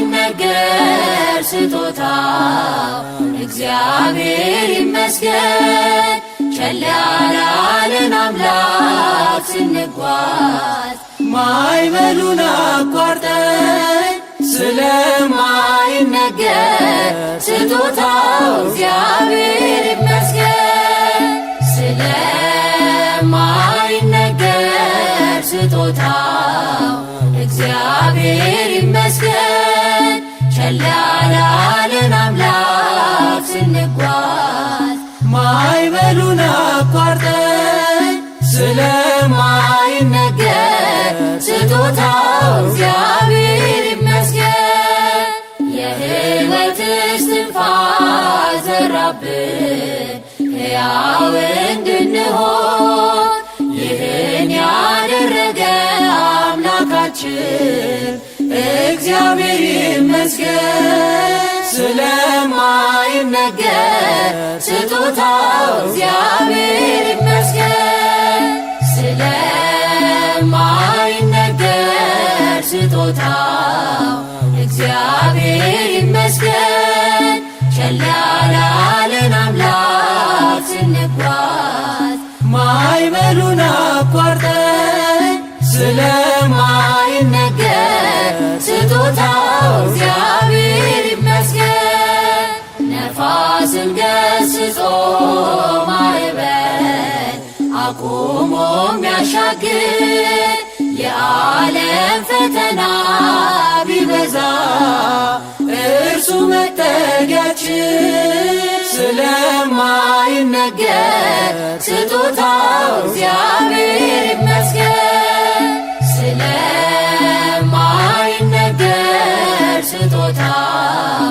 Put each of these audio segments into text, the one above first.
ስለማይነገር ስጦታው እግዚአብሔር ይመስገን። ቸል ያላለን አምላክ ስንጓዝ ማዕበሉን አቋርጠን ስለማይነገር ስጦታው እግዚአብሔር ይመስገን። ስለማይነገር ስጦታው እግዚአብሔር ይመስገን። ቸል ያላለን አምላክ ስንጓዝ ማዕበሉን አቋርጠን ስለማይነገር ስጦታው እግዚአብሔር ይመስገን። የሕይወት እስትንፋስ ዘራብን ሕያው እንድንሆን ይህን ያደረገ አምላካችን እግዚአብሔር ይመስገን። ስለማይነገር ስጦታው እግዚአብሔር ይመስገን። ስለማይነገር ስጦታው እግዚአብሔር ይመስገን። ቸል ያላለን አምላክ ስንጓዝ ማዕበሉን አቋርጠን ስለማይነገር ስጦታው እግዚአብሔር ይመስገን። ነፋስን ገስጾ ማዕበል አቁሞ የሚያሻግር የዓለም ፈተና ቢበዛ እርሱ መጠጊያችን። ስለማይነገር ስጦታው እግዚአብሔር ይመስገን። ስለማይነገር ስጦታው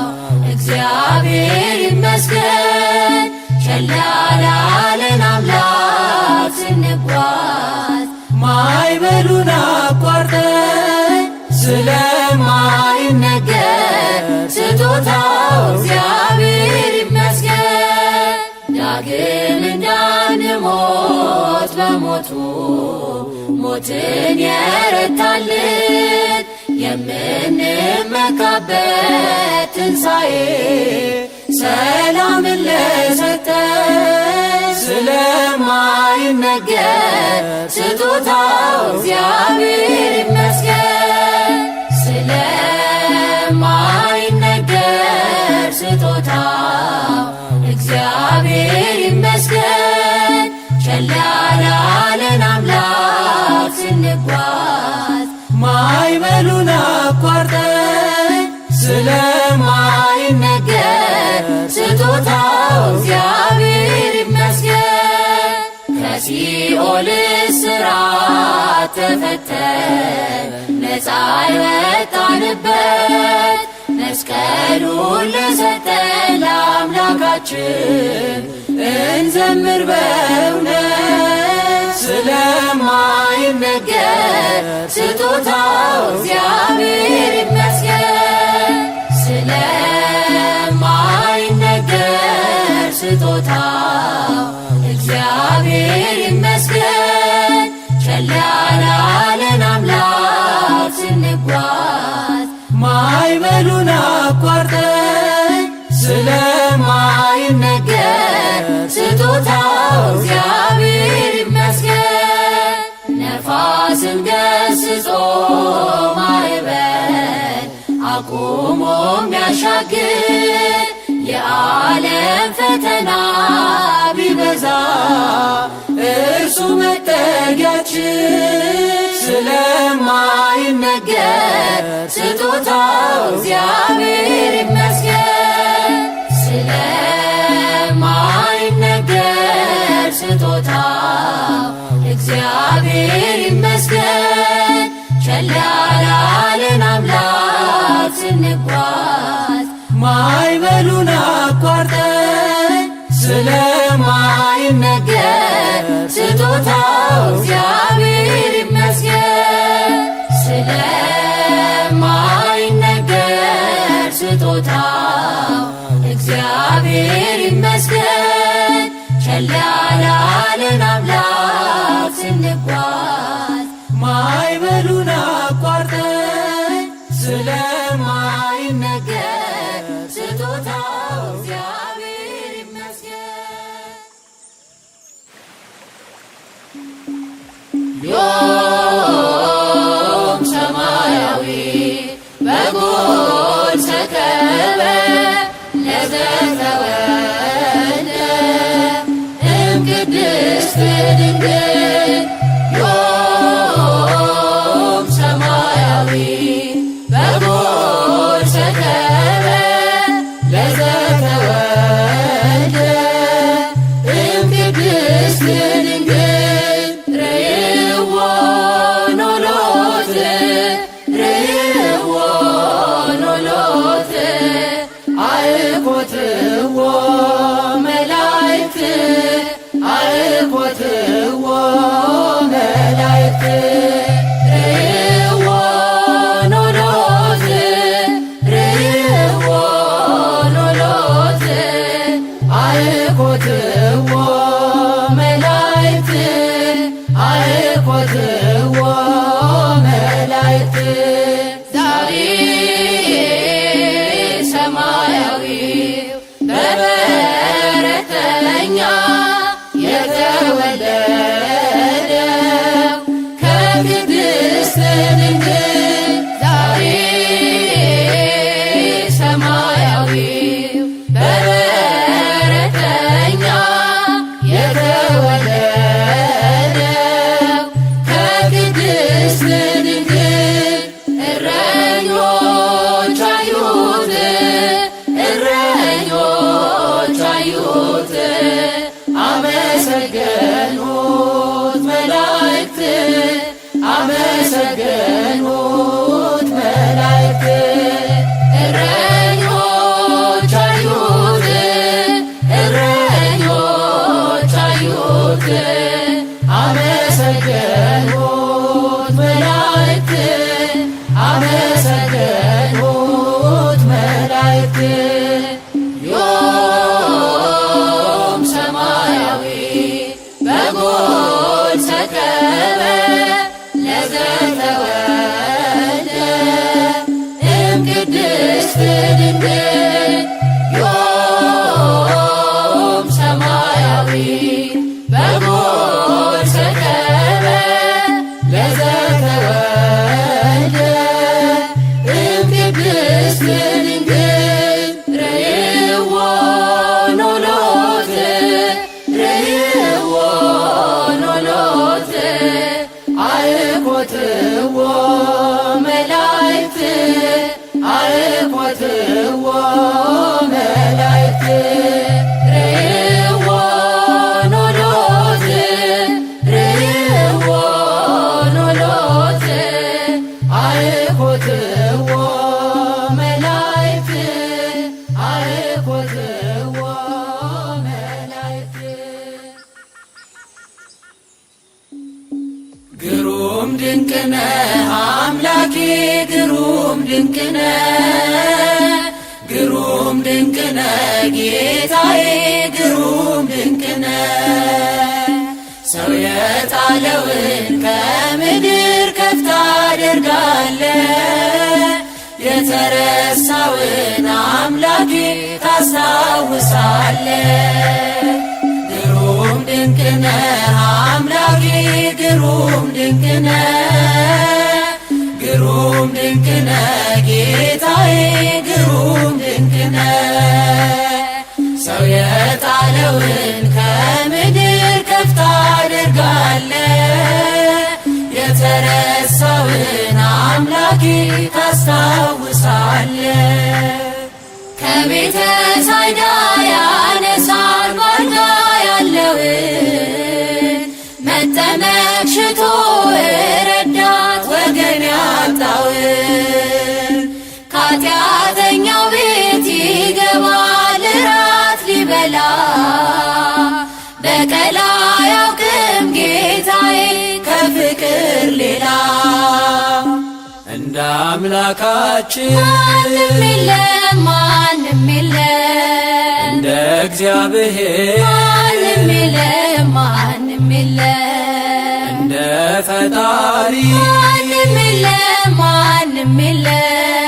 እግዚአብሔር ይመስገን። ቸል ያላለን አምላክ ስንጓዝ ማዕበሉን አቋርጠን ስለማይነገር ስጦታው እግዚአብሔር ይመስገን። ዳግም እንዳንሞት በሞቱ ሞትን የረታልን የምንመካበት ትንሣኤ ሰላምን ለሰጠን ስለማይነገር ስጦታው እግዚአብሔር ይመስገን። ስለማይነገር ስጦታው እግዚአብሔር ይመስገን። ቸል ያላለን አምላክ ስንጓዝ ማዕበሉን አቋርጠን ስለማይነገር ስጦታው እግዚአብሔር ይመስገን። ከሲኦል እስራት ተፈተን ነፃ የወጣንበት መስቀሉን ለሰጠን ለአምላካችን እንዘምር በእውነት። ስለማይነገር ስጦታው እግዚአብሔር ይመስገን። ስለማይነገር ስጦታው እግዚአብሔር ይመስገን። ቸል ያላለን አምላክ ስንጓዝ ማዕበሉን አቋርጠን ስለማይነገር ስጦታው እግዚአብሔር ይመስገን። ነፋስን ገስጾ ማዕበል አቁሞ የሚያሻግር የዓለም ፈተና ቢበዛ እርሱ መጠጊያችን። ስለማይነገር ስጦታው እግዚአብሔር ይመስገን። ስለማይነገር ስጦታው እግዚአብሔር ይመስገን። ቸል ያላለን አምላክ ስንጓዝ ማዕበሉን አቋርጠን ስለማይነገር ስጦታው እግዚአብሔር ይመስገን። ስለማይነገር ስጦታው እግዚአብሔር ይመስገን። ቸል ያላለን አምላክ ስንጓዝ ማዕበሉን ስለማይነገር ስጦታው እግዚአብሔር ይመስገን። ዮም ሰማያዊ በጎል ሰከበ ለዘተወልደ እምቅድስት ድንግል ዮም ሰማያዊ በጎል ሰከበ ለዘተወልደ እምቅድስት ድንግል ርእይዎ ኖሎት ርእይዎ ኖሎት አእኮትዎ መላእክት አእኮትዎ መላእክት ርእይዎ ኖሎት ርእይዎ ኖሎት አእኮትዎ መላእክት አእኮትዎ መላእክት ዛሬ ሰማያዊው በበረከተኛ የተወለደው ከቅድስት ድንግል ዛሬ ሰማያዊው በበረከተኛ የተወለደው ከቅድስት ድንግል እረኞች አዩት እረኞች አዩት አመሰገኑት መላእክት አመሰገኑት መላእክት እረኞች አዩት እረኞች አዩት አመሰገኑት መላእክት አመሰገኑት መላእክት ዮም ሰማያዊ በጎል ሰከበ ለዘተወልደ እምቅድስት ድንግል ዮም ሰማያዊ በጎል ሰከበ ለዘተወልደ እምቅድስት ድንግል ርእይዎ ኖሎት ርእይዎ ኖሎት አእኮትዎ መላእክት አእኮትዎ መላእክት ርእይዎ ኖሎት ርእይዎ ኖሎት አእኮትዎ መላእክት አእኮትዎ መላእክት ግሩም ድንቅነ አምላኬ ግሩም ድንቅነ ግሩም ድንቅነ ጌታዬ ግሩም ድንቅነ ሰው የጣለውን ከምድር ከፍ ታደርጋለህ የተረሳውን አምላኬ ታስታውሳለህ ግሩም ድንቅነ አምላኬ ግሩም ድንቅነ ግሩም ድንቅነ ጌታዬ ግሩም ድንቅነ ሰው የጣለውን ከምድር ከፍ ታደርጋለህ የተረሳውን አምላኬ ታስታውሳለህ ከቤተ ሳይዳ ያነሳል ባልጋ ያለውን መጠመቅ ሽቶ ረዳት ወገን ያጣውን ከኃጢአተኛው ቤት ይገባል እራት ሊበላ በቀል አያውቅም ጌታዬ ከፍቅር ሌላ እንደ አምላካችን ማንም የለም ማንም የለም እንደ እግዚአብሔር ማንም የለም ማንም የለም እንደ ፈጣሪ ማንም የለም ማንም የለም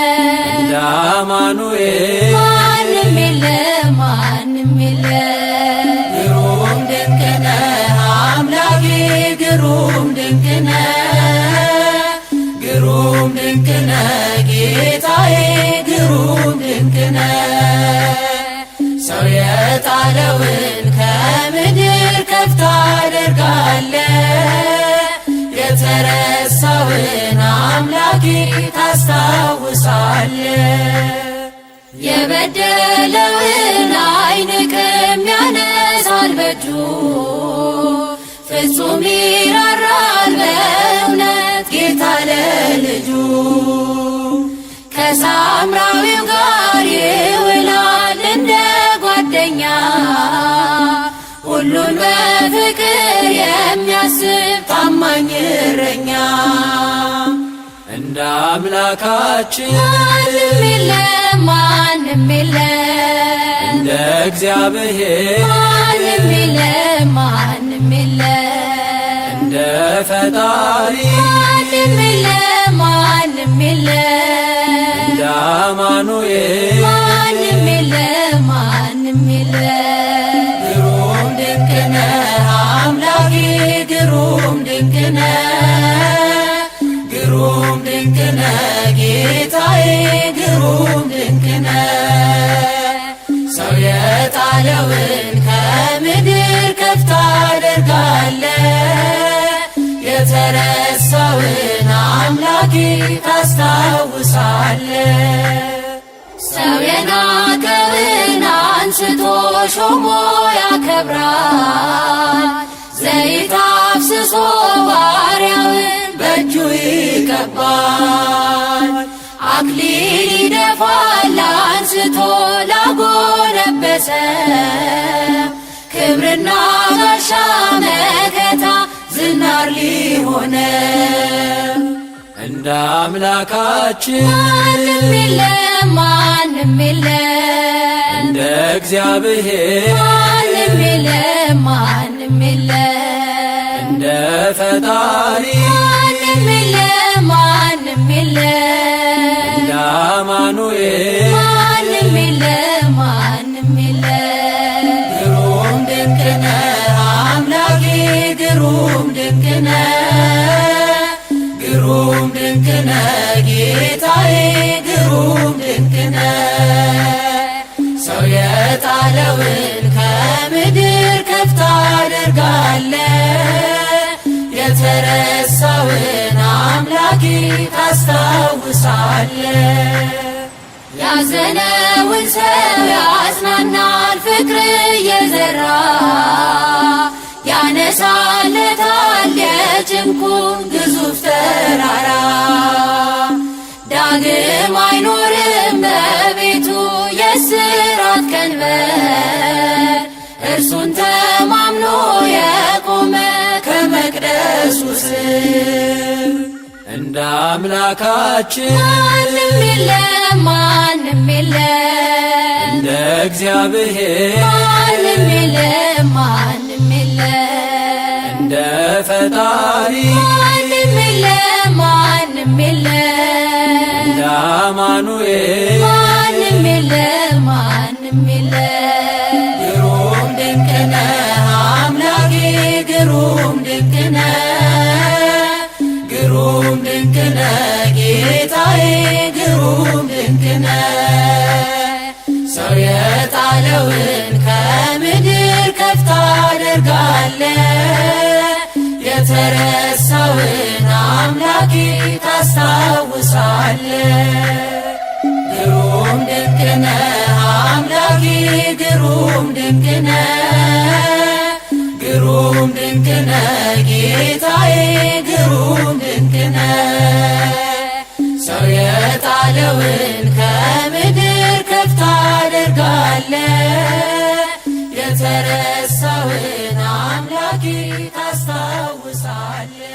ታደርጋለ የተረሳውን አምላኬ ታስታውሳለ የበደለውን አይንቅም ያነሳል በእጁ ፍጹም ይራራል በእውነት ጌታ ለልጁ ከሳምራዊው ጋር ይውላል እንደ ጓደኛ ሁሉን በፍቅር የሚያስብ ታማኝ እረኛ እንደ አምላካችን ማንም የለም ማንም የለም እንደ እግዚአብሔር ማንም የለም ማንም የለም እንደ ፈጣሪ ማንም የለም ማንም የለም እንደ አማኑኤል ማንም የለም ማንም የለም ግሩም ድንቅ ነህ አምላኬ ግሩም ድንቅ ነህ ግሩም ድንቅ ነህ ጌታዬ ግሩም ድንቅ ነህ ሰው የጣለውን ከምድር ከፍ ታደርጋለህ የተረሳውን አምላኬ ታስታውሳለህ ሰው የናቀውን አንስቶ ሾሞ ያከብራል ዘይት አፍስሶ ባሪያውን በእጁ ይቀባል አክሊል ይደፋል አንስቶ ላጎነበሰ ክብርና ጋሻ መከታ ዝናር ሊሆነ እንደ አምላካችን ማንም የለም ማንም የለም እንደ እግዚአብሔር ማንም የለም ማንም የለም እንደ ፈጣሪ ማንም የለም ማንም የለም እንደ አማኑኤል ማንም የለም ማንም የለም ግሩም ድንቅ ነህ አምላኬ ግሩም ድንቅ ነህ ግሩም ድንቅ ነህ ጌታዬ ግሩም ድንቅ ነህ ሰው የጣለውን ከምድር ከፍ ታደርጋለህ የተረሳውን አምላኬ ታስታውሳለህ ያዘነውን ሰው ያጽናናል ፍቅር እየዘራ ያነሳለታል የጭንቁን ግዙፍ ተራራ ዳግም አይኖርም በቤቱ የእስራት ቀንበር እርሱን ተማምኖ የቆመ ከመቅደሱ ስር እንደ አምላካችን ማንም የለም ማንም የለም እንደ እግዚአብሔር ማንም የለም ማንም የለም እንደ ፈጣሪ ማንም የለም ማንም የለም እንደ አማኑኤል ማንም የለም ማንም የለም ግሩም ድንቅ ነህ አምላኬ ግሩም ድንቅ ነህ ግሩም ድንቅ ነህ ጌታዬ ግሩም ድንቅ ነህ ሰው የጣለውን ከምድር ከፍ ታደርጋለህ የተረሳውን አምላኬ ታስታውሳለህ ግሩም ድንቅ ነህ አምላኬ ግሩም ድንቅ ነህ ግሩም ድንቅ ነህ ጌታዬ ግሩም ድንቅ ነህ ሰው የጣለውን ከምድር ከፍ ታደርጋለህ የተረሳውን አምላኬ ታስታውሳለህ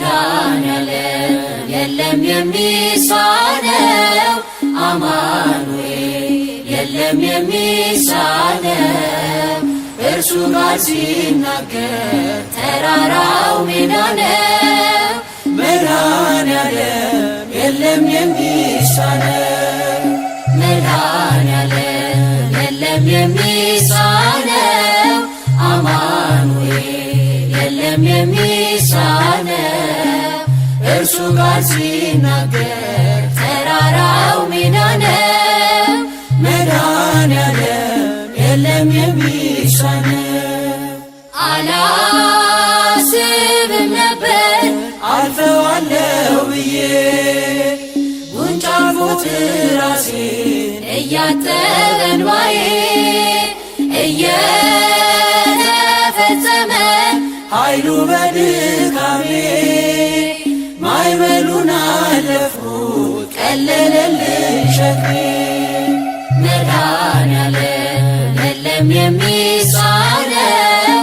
መድኃኔዓለም የለም የሚሳነው አማኑኤል የለም የሚሳነው እርሱ ጋር ሲናገር ተራራው ሜዳ ነው መድኃኔዓለም የለም የሚሳነው መድኃኔዓለም የለም የሚሳነው አማኑኤል የለም የሚሳነው እርሱ ጋር ሲናገር ተራራው ሜዳ ነው መድኃኔዓለም የለም የሚሳነው አላስብም ነበር አልፈዋለሁ ብዬ ጉንጭ አልፎት ራሴን እያጠበ እንባዬ እየተፈጸመ ኃይሉ በድካሜ ማዕበሉን አለፍኩት ቀለለልኝ ሸክሜ መድኃኔዓለም የለም የሚሳነው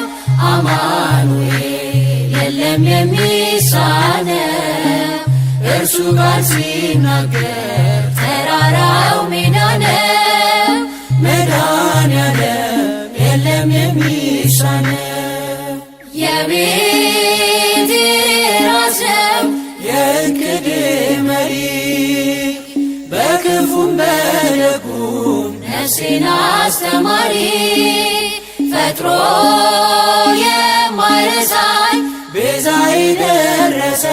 አማኑኤል የለም የሚሳነው እርሱ ጋር ሲናገር ተራራው ሜዳ ነው። መድኃኔዓለም የለም የሚሳነው የቤቴ ራስ ነው የዕቅዴ መሪ በክፉም በደጉም ነፍሴን አስተማሪ ፈጥሮ የማይረሳኝ ቤዛዬ ደረሰ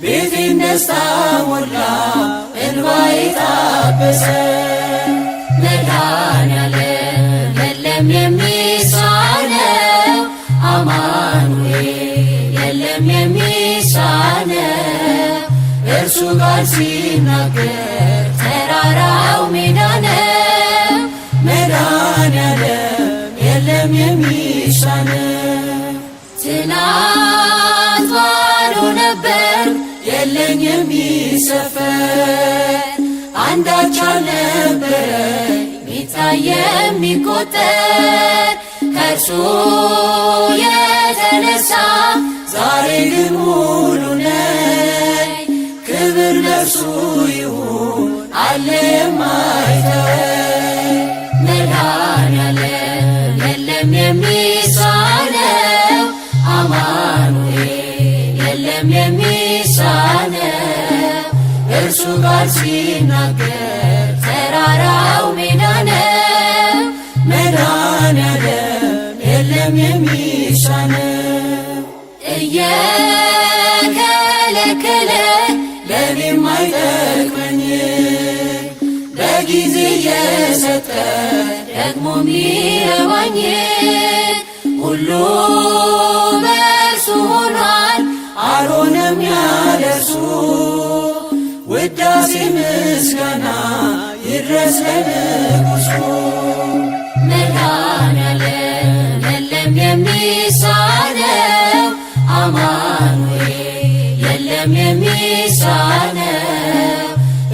ቤቴን ደስታ ሞላ እንባዬ ታበሰ መድኃኔዓለም የለም የሚሳነው አማኑኤል የለም የሚሳነው እርሱ ጋር ሲናገር ተራራው ሜዳ ነው። መድኃኔዓለም የለም የሚሳነው ትናንት ባዶ ነበር የለኝ የሚሰፈር አንዳች አልነበረኝ ሚታይ የሚቆጠር ከእርሱ የተነሳ ዛሬ ግን ሙሉ ነኝ ክብር ለእርሱ ይሁን አለ የማይተወኝ መድኃኔዓለም የለም የሚሳነው አማኑኤል የለም የሚሳነው እርሱ ጋር ሲናገር ተራራው ሜዳ ነው። መድኃኔዓለም የለም የሚሳነው እየከለከለ ለኔም አይጠቅመኝ በጊዜ እየሰጠ ደግሞ ሚረባኝ ሁሉ በእርሱ ሆኗል አልሆነም ያለ እርሱ ውዳሴ ምስጋና ይድረስ ለንጉሡ መድኃኔዓለም የለም የሚሳነው አማኑኤል የለም የሚሳነው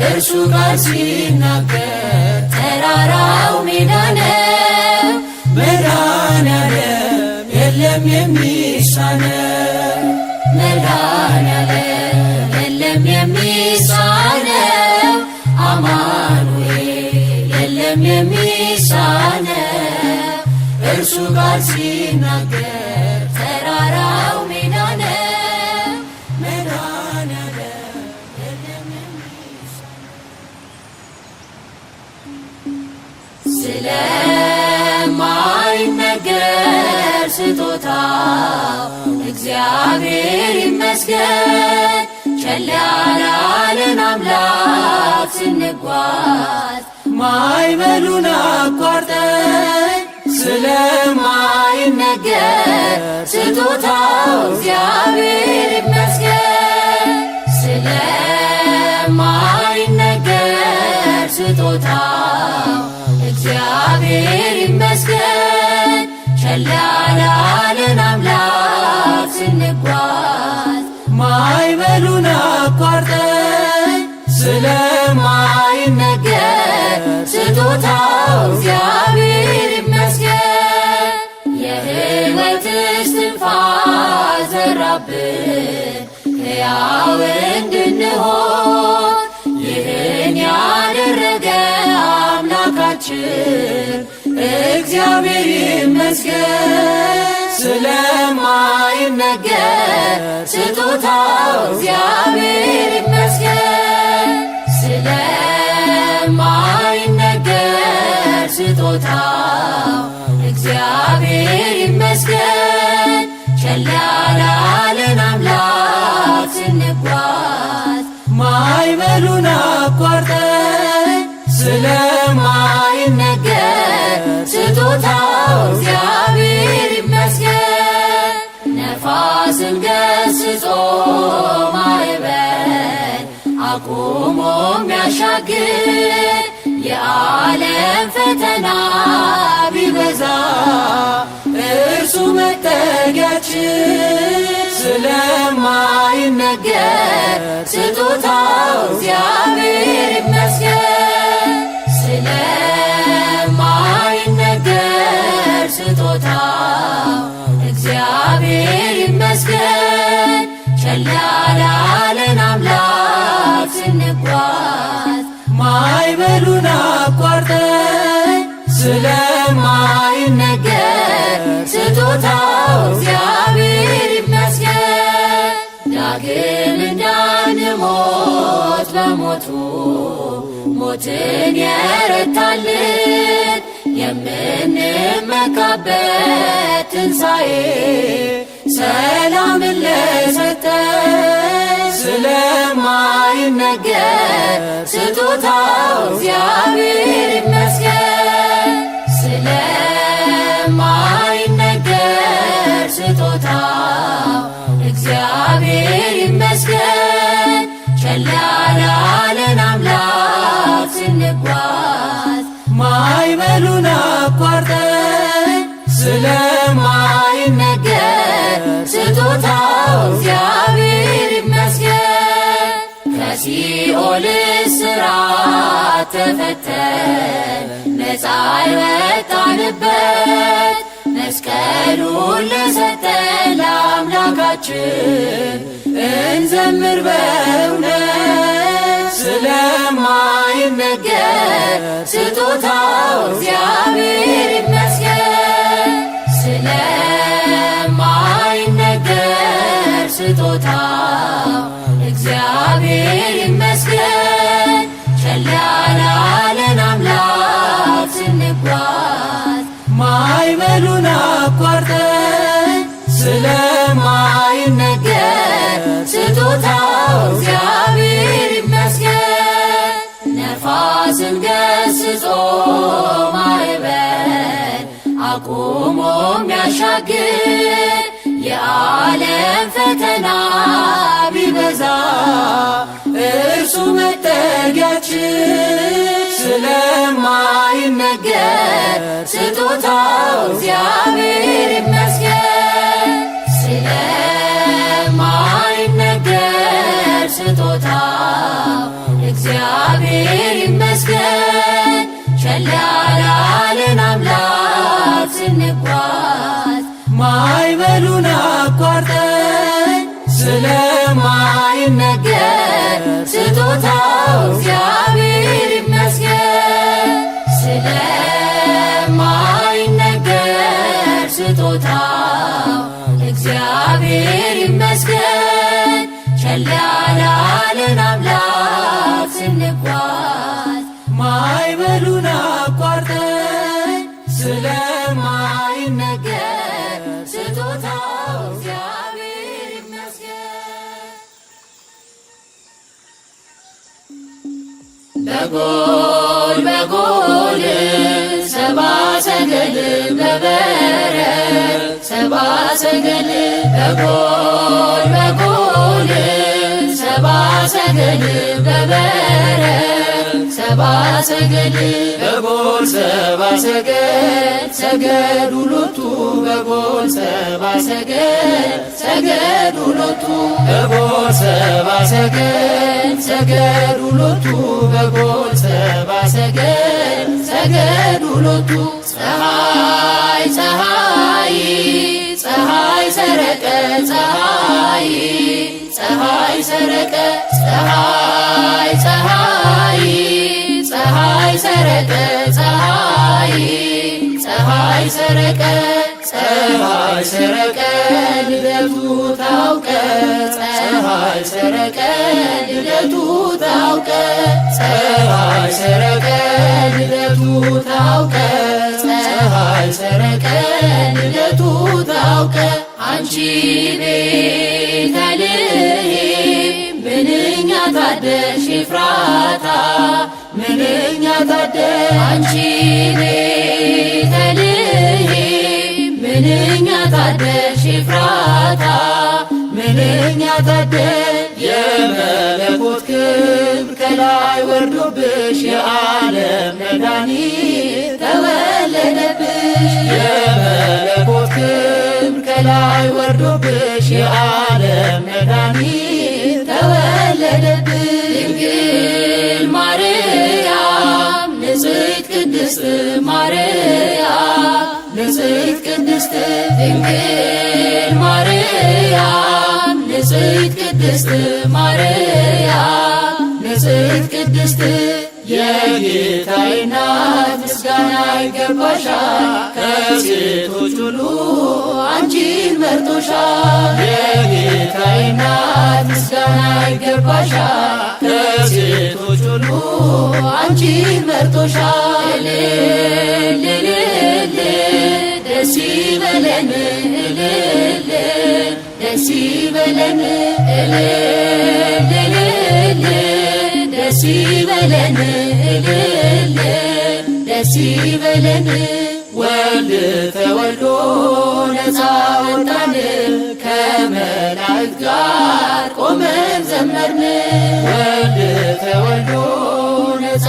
እርሱ ጋር ሲናገር ተራራው ሜዳ ነው። መድኃኔዓለም የለም የሚሳነው መድኃኔዓለም የለም የሚሳነው አማኑኤል የለም የሚሳነው እርሱ ጋር ሲናገር ተራራው ሜዳ ነው። መድኃኔዓለም የለም የሚሳነው ስለማይነገር ስጦታው እግዚአብሔር ይመስገን ቸል ያላለን አምላክ ስንጓዝ ማዕበሉን አቋርጠን ስለማይነገር ስጦታው እግዚአብሔር ይመስገን ስለማይነገር ስጦታው እግዚአብሔር ይመስገን ቸል ያላለን አምላክ ስንጓዝ ማዕበሉን አቋርጠን ስለማይነገር ስጦታው እግዚአብሔር ይመስገን የሕይወት እስትንፋስ ዘራብን ሕያው እንድንሆን ይህን ያደረገ አምላካችን እግዚአብሔር ይመስገን ስለማይነገር ስጦታው እግዚአብሔር ይመስገን ስለማይነገር ስጦታው እግዚአብሔር ይመስገን ቸል ያላለን አምላክ ስንጓዝ ማዕበሉን አቋርጠን ስለማይነገር ስጦታው እግዚአብሔር ይመስገን ነፋስን ገስጾ ማዕበል አቁሞ ሚያሻግር የዓለም ፈተና ቢበዛ እርሱ መጠጊያችን ስለማይነገር ስጦታው እግዚአብሔር ይመስገን። ስለማይነገር ስጦታው እግዚአብሔር ይመስገን። ቸል ያላለን አምላክ ስንጓዝ ማዕበሉን አቋርጠን ስለማይነገር ስጦታው እግዚአብሔር ይመስገን። ዳግም እንዳንሞት በሞቱ ሞትን የረታልን የምንመካበት ትንሣኤ ሰላምን ለሰጠን ስለማይነገር ስጦታው እግዚአብሔር ይመስገን። ስለማይነገር ስጦታው እግዚአብሔር ይመስገን። ቸል ያላለን አምላክ ስንጓዝ ማዕበሉን አቋርጠን ስለማይነገር ስጦታው እግዚአብሔር ይመስገን። ከሲኦል እስራት ተፈተን ነፃ የወጣንበት መስቀሉን ለሰጠን ለአምላካችን እንዘምር በእውነት ስለማይነገር ስጦታው እግዚአብሔር ይመስገን። ስለማይነገር ስጦታው እግዚአብሔር ይመስገን። ቸል ያላለን አምላክ ስንጓዝ ማዕበሉን አቋርጠን ስለማይነገር ስጦታው እግዚአብሔር ይመስገን። ነፋስን ገስጾ ማዕበል አቁሞ ሚያሻግር የዓለም ፈተና ቢበዛ እርሱ መጠጊያችን ስለማይነገር ስጦታው እግዚአብሔር ይመስገን። ስለማይነገር ስጦታው እግዚአብሔር ይመስገን። ቸል ያላለን አምላክ ስንጓዝ ማዕበሉን አቋርጠን ስለማይነገር ስጦታው እግዚአብሔር ይመስገን። ስለማይነገር ስጦታው እግዚአብሔር ይመስገን። ቸል ያላለን አምላክ ስንጓዝ ማዕበሉን አቋርጠን ስለማይነገር ስጦታው እግዚአብሔር ይመስገን። በጎል በጎል ሰባ ሰገል በበረት ሰባ ሰገል በጎል በጎል ሰባ ሰገል በበረት ሰባ ሰገል በጎል ሰባ ሰገል ሰገዱ ሎቱ በጎል ሰባ ሰገል ሰገዱ ሎቱ በጎል ሰባ ሰገል ሰገዱ ሎቱ በጎል ሰባ ሰገል ሰገዱ ሎቱ ፀሐይ ፀሐይ ፀሐይ ሰረቀ ፀሐይ ፀሐይ ሰረቀ ፀሐይ ፀሐይ ፀሐይ ሰረቀ ፀሐይ ፀሐይ ሰረቀ ፀሐይ ሰረቀ ልደቱ ታውቀ ፀሐይ ሰረቀ ልደቱ ታውቀ ፀሐይ ሰረቀ ልደቱ ታውቀ ፀሐይ ሰረቀ ልደቱ ታውቀ አንቺ ቤተልሔም ምንኛ ታደልሽ ኤፍራታ ምንኛ ታደልሽ አንቺ ቤተልሔም ምንኛ ታደልሽ ኤፍራታ ምንኛ ታደል የመለኮት ክብር ከላይ ወርዶብሽ የዓለም መድኃኒት ተወለደብሽ የመለኮት ክብር ከላይ ወርዶብሽ የዓለም መድኃኒት ተወለደብሽ ድንግል ማርያም ንጽሕት ቅድስት ማርያም ንጽሕት ቅድስት ድንግል ማርያም ንጽሕት ቅድስት ማርያም ንጽሕት ቅድስት የጌታዬ እናት ምስጋና ይገባሻል ከሴቶች ሁሉ አንቺን መርጦሻል የጌታዬ እናት ምስጋና ይገባሻል ከሴቶች ሁሉ አንቺን መርጦሻል ደስ ይበለን ደስ ይበለን ደስ ይበለን ደስ ይበለን ወልድ ተወልዶ ነፃ ወጣን ከመላእክት ጋር ቆመን ዘመርን ወልድ ተወልዶ ነፃ